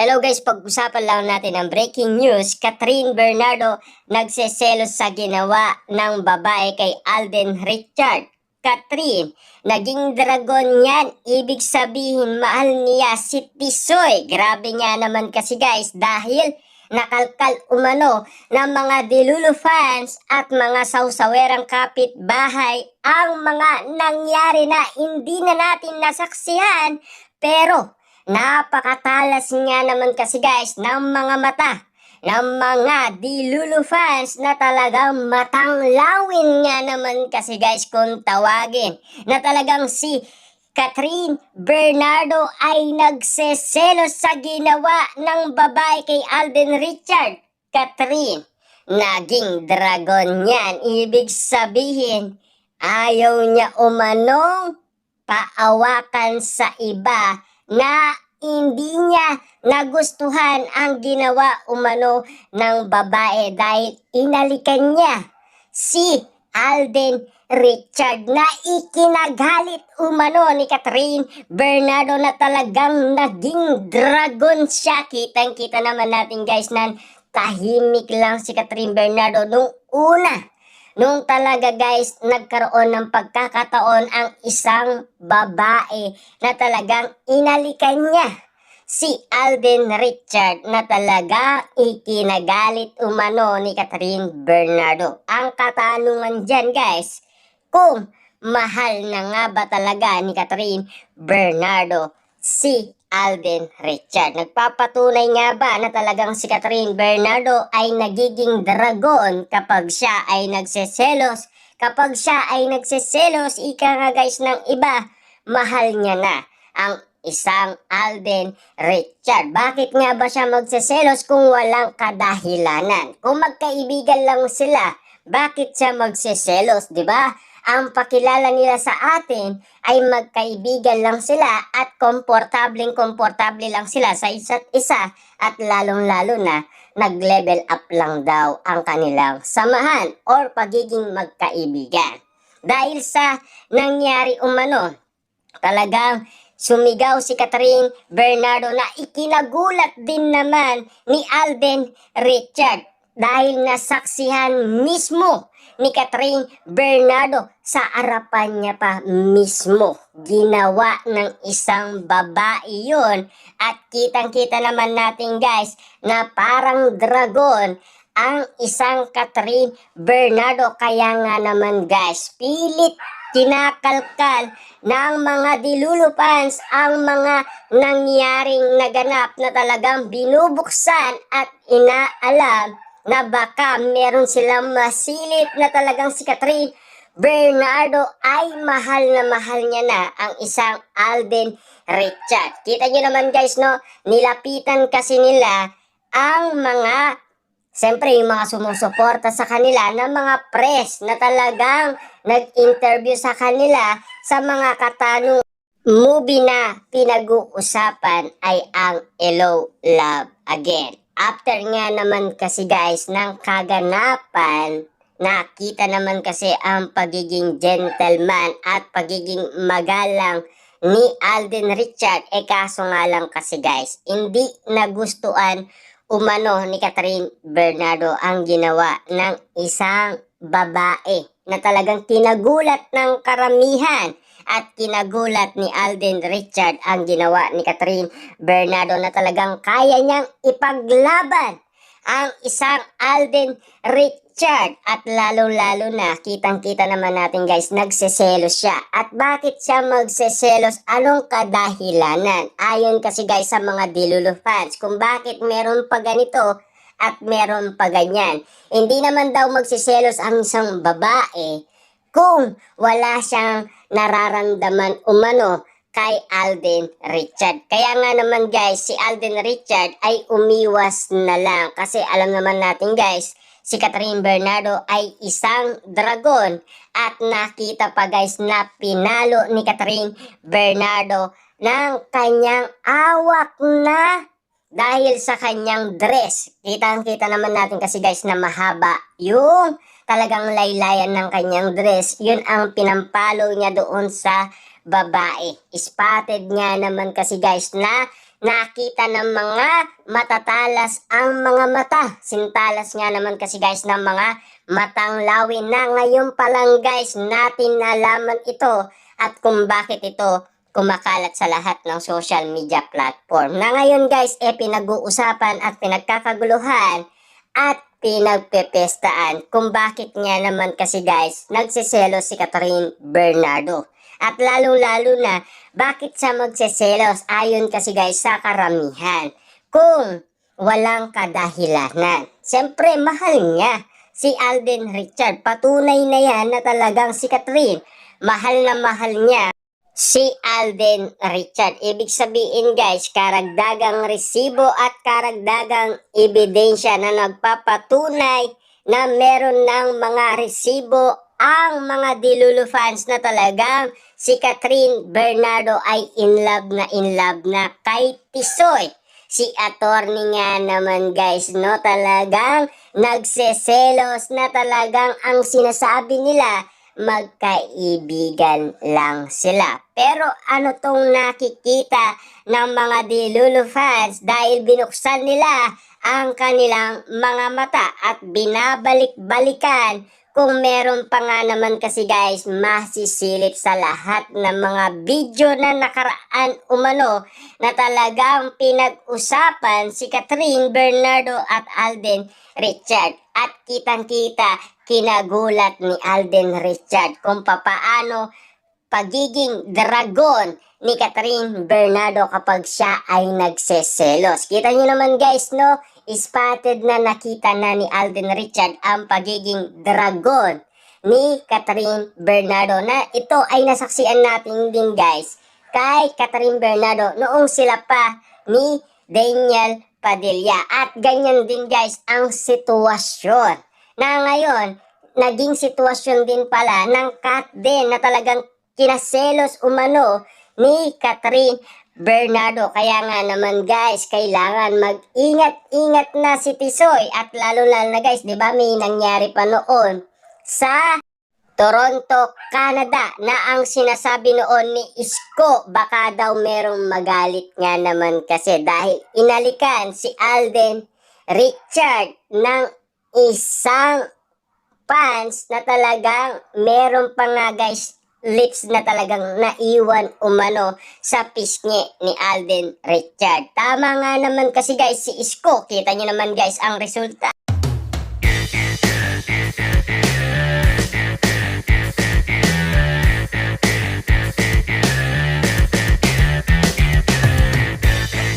Hello guys, pag-usapan lang natin ang breaking news. Catherine Bernardo nagseselos sa ginawa ng babae kay Alden Richard. Catherine, naging dragon yan. Ibig sabihin, mahal niya si Tisoy. Grabe nga naman kasi guys, dahil nakalkal umano ng mga Delulu fans at mga sawsawerang kapitbahay ang mga nangyari na hindi na natin nasaksihan. Pero napakatalas nga naman kasi guys ng mga mata ng mga Delulu fans na talagang matanglawin nga naman kasi guys kung tawagin na talagang si Catherine Bernardo ay nagseselos sa ginawa ng babae kay Alden Richard. Catherine, naging dragon yan. Ibig sabihin, ayaw niya umanong paawakan sa iba na hindi niya nagustuhan ang ginawa umano ng babae dahil inalikan niya si Alden Richard na ikinagalit umano ni Catherine Bernardo na talagang naging dragon siya. Kitang-kita naman natin guys na tahimik lang si Catherine Bernardo nung una. Nung talaga guys, nagkaroon ng pagkakataon ang isang babae na talagang inalikan niya si Alden Richard na talaga ikinagalit umano ni Catherine Bernardo. Ang katanungan dyan guys, kung mahal na nga ba talaga ni Catherine Bernardo si Alden Richard? Nagpapatunay nga ba na talagang si Catherine Bernardo ay nagiging dragon kapag siya ay nagseselos? Kapag siya ay nagseselos, ika nga guys ng iba, mahal niya na ang isang Alden Richard. Bakit nga ba siya magseselos kung walang kadahilanan? Kung magkaibigan lang sila, bakit siya magseselos, di ba? Ang pakilala nila sa atin ay magkaibigan lang sila at komportable lang sila sa isa't isa at lalong-lalo na nag-level up lang daw ang kanilang samahan or pagiging magkaibigan. Dahil sa nangyari umano, talagang sumigaw si Catherine Bernardo na ikinagulat din naman ni Alden Richard dahil nasaksihan mismo ni Catherine Bernardo sa harapan niya pa mismo. Ginawa ng isang babae yun at kitang-kita naman natin guys na parang dragon ang isang Catherine Bernardo. Kaya nga naman guys, pilit kinakalkal ng mga Delulu fans ang mga nangyaring naganap na talagang binubuksan at inaalam na baka meron silang masilip na talagang si Catherine Bernardo ay mahal na mahal niya na ang isang Alden Richard. Kita nyo naman guys no, nilapitan kasi nila ang mga, siyempre yung mga sumusuporta sa kanila ng mga press na talagang nag-interview sa kanila sa mga katanungan. Movie na pinag-uusapan ay ang Hello, Love Again. After nga naman kasi guys ng kaganapan, nakita naman kasi ang pagiging gentleman at pagiging magalang ni Alden Richard. Kaso nga lang kasi guys, hindi nagustuhan umano ni Catherine Bernardo ang ginawa ng isang babae na talagang kinagulat ng karamihan. At kinagulat ni Alden Richard ang ginawa ni Catherine Bernardo na talagang kaya niyang ipaglaban ang isang Alden Richard. At lalo-lalo na, kitang-kita naman natin guys, nagseselos siya. At bakit siya magseselos? Anong kadahilanan? Ayon kasi guys sa mga Delulu fans kung bakit meron pa ganito at meron pa ganyan. Hindi naman daw magseselos ang isang babae kung wala siyang nararamdaman umano kay Alden Richard. Kaya nga naman guys, si Alden Richard ay umiwas na lang. Kasi alam naman natin guys, si Catherine Bernardo ay isang dragon. At nakita pa guys na pinalo ni Catherine Bernardo ng kanyang awak na dahil sa kanyang dress. Kitang-kita naman natin kasi guys na mahaba yung talagang laylayan ng kanyang dress. Yun ang pinampalo niya doon sa babae. Spotted nga naman kasi guys na nakita ng mga matatalas ang mga mata. Sintalas nga naman kasi guys ng mga matang lawin na ngayon pa lang guys natin nalaman ito at kung bakit ito kumakalat sa lahat ng social media platform. Na ngayon guys pinag-uusapan at pinagkakaguluhan at pinagpepestaan kung bakit nga naman kasi guys nagseselos si Catherine Bernardo. At lalo-lalo na, bakit siya magseselos ayon kasi guys sa karamihan? Kung walang kadahilanan. Siyempre, mahal niya si Alden Richard. Patunay na yan na talagang si Catherine. Mahal na mahal niya si Alden Richard. Ibig sabihin guys, karagdagang resibo at karagdagang ebidensya na nagpapatunay na meron ng mga resibo ang mga Dilulu fans na talagang si Catherine Bernardo ay in love na kay Tisoy. Si attorney nga naman guys, no, talagang nagseselos na talagang ang sinasabi nila magkaibigan lang sila. Pero ano tong nakikita ng mga Dilulu fans dahil binuksan nila ang kanilang mga mata at binabalik-balikan kung meron pa nga naman kasi guys masisilip sa lahat ng mga video na nakaraan umano na talagang pinag-usapan si Catherine Bernardo at Alden Richard. At kitang-kita kinagulat ni Alden Richard kung papaano pagiging dragon ni Catherine Bernardo kapag siya ay nagseselos. Kita nyo naman guys, no? Spotted na nakita na ni Alden Richard ang pagiging dragon ni Catherine Bernardo na ito ay nasaksian natin din guys kay Catherine Bernardo noong sila pa ni Daniel Padilla. At ganyan din guys ang sitwasyon na ngayon naging sitwasyon din pala ng Kat din na talagang kinaselos umano ni Catherine Bernardo. Kaya nga naman guys, kailangan mag-ingat-ingat na si Tisoy at lalo-lalo na guys, 'di ba may nangyari pa noon sa Toronto, Canada na ang sinasabi noon ni Isko baka daw merong magalit nga naman kasi dahil inalikan si Alden Richard ng isang fans na talagang meron pa nga guys lips na talagang naiwan umano sa pisngi ni Alden Richard. Tama nga naman kasi guys si Isko. Kita nyo naman guys ang resulta.